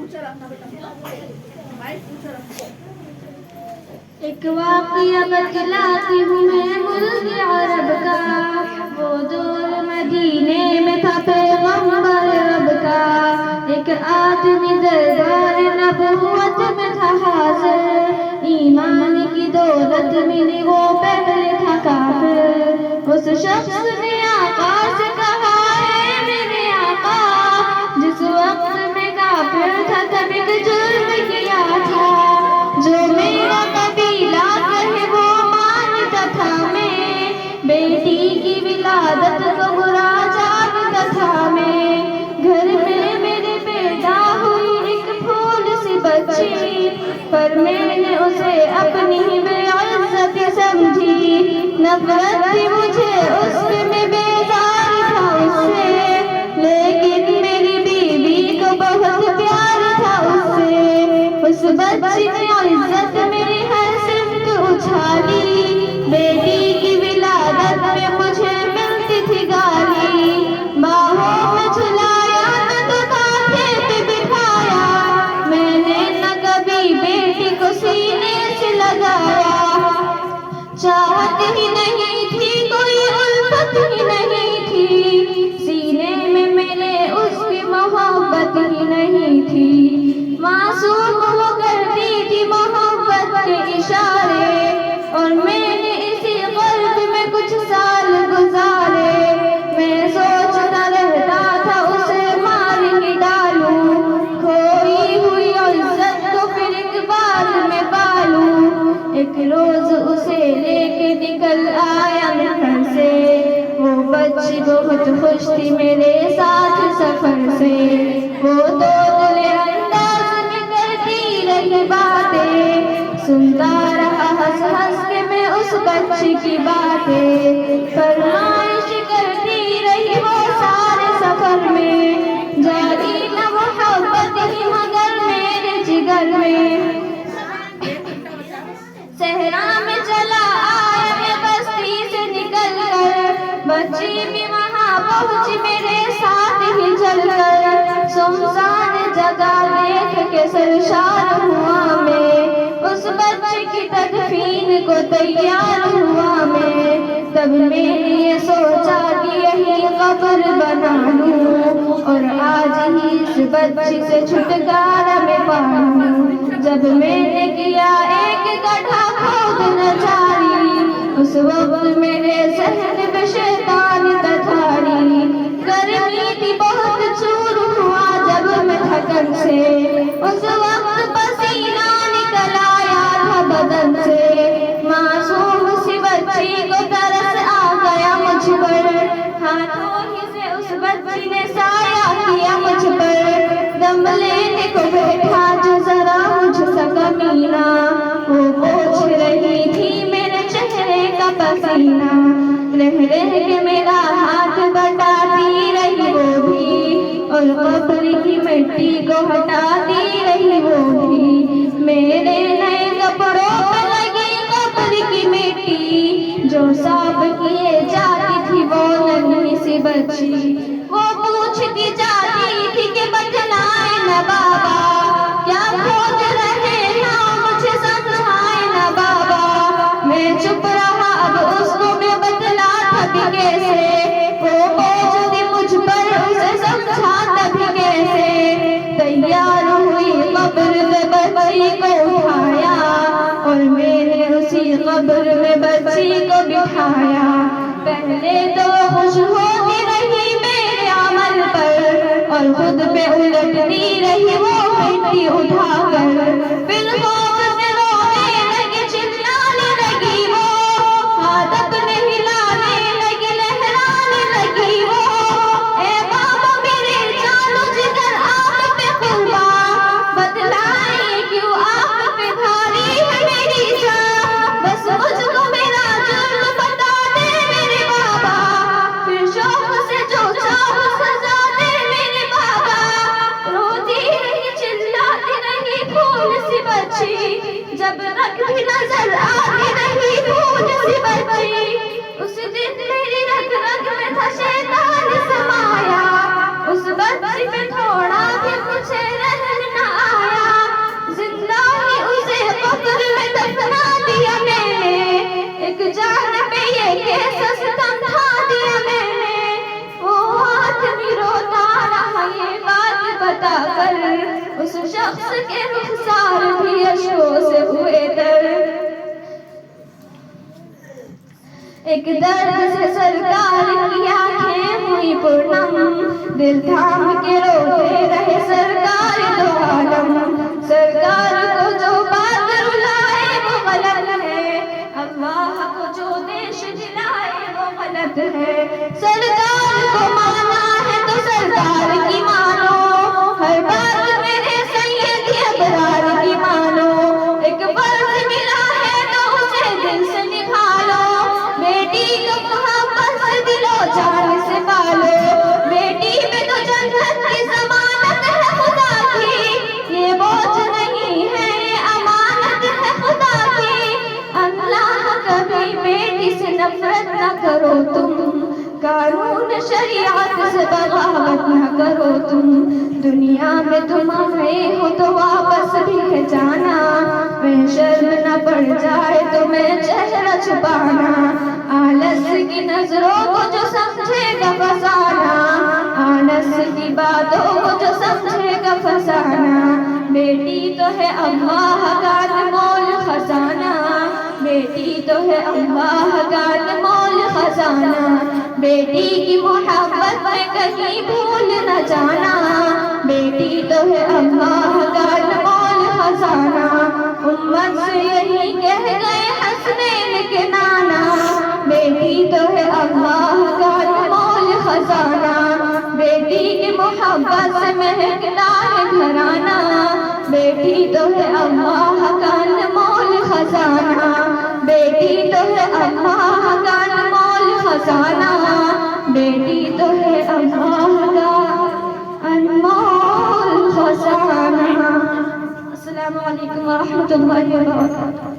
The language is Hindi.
एक वाक़या बतलाती हूँ मैं मुल्क अरब का। वो दौर मदीने में था पैगंबर रब का। एक आदमी दरबार नबूवत में था हाज़िर। ईमान की दौलत मिली वो पहले था काफिर। उस शख्स ने आका से कहा है मेरे आका, जिस वक्त में काफिर था तब एक जुर्म किया था। जो मेरा कबीला कहे वो मानता था मैं। बेटी की विलादत को बुरा जानता था मैं। घर में मेरे पैदा हुई एक फूल सी बच्ची, पर मैंने उसे अपनी बेइज्जत समझी। नफरत थी मुझे उससे, मैं बेजार था उससे, लेकिन मेरी बीवी को बहुत प्यार था उससे। उस बच्ची ने इज्जत मेरी हर सिमत उछाली। बेटी की विलादत में मुझे मिलती थी गाली। बाहों में झुलाया न तो कांधे पे बिठाया, मैंने न कभी बेटी को सीने से लगाया। चाहत ही नहीं थी, कोई उल्फत ही नहीं थी, सीने में मेरे उसकी मोहब्बत ही नहीं थी। मासूम वो करती थी मोहब्बत के इशारे, और मैंने इसी क़ल्ब में कुछ साल गुजारे। मैं सोचता रहता था उसे मार ही डालूं, खोई हुई इज्जत को फिर इकबाल में पालूं। एक रोज उसे लेके निकल आया मैं घर से। वो बच्ची बहुत खुश थी मेरे साथ सफर से। वो तोतले अंदाज में करती रही बातें, सुनता रहा हंस हंस के मैं उस बच्ची की बातें। फरमाइश करती रही वो सारे सफर में, जागी न मोहब्बत ही मगर मेरे जिगर में। सहरा में चला आया मैं बस्ती से निकल कर, बच्ची भी वहाँ पहुँची मेरे साथ ही चल कर। सुनसान जगह देख के सरशार हुआ मैं, उस बच्ची की तदफीन को तैयार हुआ मैं। तब मैंने ये सोचा कि यही कब्र बना लूं, और आज ही इस बच्ची से छुटकारा मैं पाऊं। जब मैंने किया एक गड्ढा खोद न जारी, उस वक्त मेरे ज़हन में शैतान तथारी। गर्मी थी बहुत, चूर हुआ जब मैं थकन से, उस वक्त पसीना निकल आया था बदन से। मासूम सी बच्ची को तरस आ गया मुझ पर, हाथों ही से उस बच्ची ने साया किया मुझ पर। दम लेने को बैठा जो जरा मुझसे कमीना, वो पोंछ रही थी मेरे चेहरे का पसीना। रह रह के मेरा हाथ बटाती रही वो भी, और कब्र की मिट्टी को हटाती रही वो भी। मेरे नए कपड़ों पे लगी कब्र की मिट्टी, जो साफ किए जाती थी वो नन्ही सी बच्ची। वो पूछती जाती थी कि बतलाए न बाबा, क्या खोज रहे ना मुझे समझाए न बाबा। मैं चुप रहा, अब उसको मैं बतलाता भी कैसे। वो पूछती मुझ पर, उसे समझाता भी कैसे। तैयार हुई कब्र में बच्ची को उठाया, और मैंने उसी कब्र में बच्ची को बिठाया। पहले तो खुश होती रही मेरे अमल पर, और खुद पे उलटती रही वो मिट्टी उठाकर। फिर खौफ से रोने लगी, चिल्लाने लगी वो, हाथ अपने हिलाने लगी, लहराने लगी वो। ए बाबा मेरे जानो जिगर आप पे कुर्बान, बतलाए क्यों आप पे भारी है मेरी जान। बस मुझको मेरा जुर्म बता दे मेरे बाबा, फिर शौक से जो चाहो सजा दे मेरे बाबा। रोती रही चिल्लाती रही फूल सी बच्ची, जब तक भी नजर आती रही फूल सी बच्ची। उस दिन मेरी रग रग में था शैतान समाया, उस बच्ची पे थोड़ा भी मुझे रहम न बताकर उस शख्स के रुखसार भी अश्कों से हुए तर। एक दर्द से सरकार की आंखें हुई पूर्णम, दिल थाम के रोते रहे सरकार दो आलम। सरकार को जो बात रुलाए वो गलत है, अल्लाह को जो देश दिलाए वो गलत है। सरकार को माना है तो सरकार की मानो, हर बात मेरे सैयद अबरार की मानो। एक फर्ज मिला है तो उसे दिल से निभा लो, बेटी को मोहब्बत से दिलो जान से पालो। बेटी में तो जन्नत की ज़मानत है खुदा की, ये बोझ नहीं है ये अमानत है खुदा की। अल्लाह कभी बेटी से नफरत न करो तुम, कानून शरीयत से बगावत न करो तुम। दुनिया में तुम आए हो तो वापस भी है जाना, मैं शर्म न पड़ जाए तो मैं चेहरा छुपाना। आलस की नजरों को जो समझेगा फसाना, आलस की बातों को जो समझेगा फसाना। बेटी तो है अल्लाह का अनमोल खजाना, बेटी तो है अल्लाह का अनमोल खजाना। बेटी की मोहब्बत में कहीं भूल न जाना, बेटी तो है अल्लाह का अनमोल खजाना। उम्मत से यही कह गए हसनैन के नाना, बेटी तो है अल्लाह का अनमोल खजाना। बेटी की मोहब्बत से महकता है घराना, बेटी तो है अल्लाह का अनमोल खजाना। बेटी तो है अल्लाह का अनमोल खजाना, बेटी तो है अल्लाह का अनमोल खजाना। अस्सलामु अलैकुम व रहमतुल्लाहि व बरकातुहू।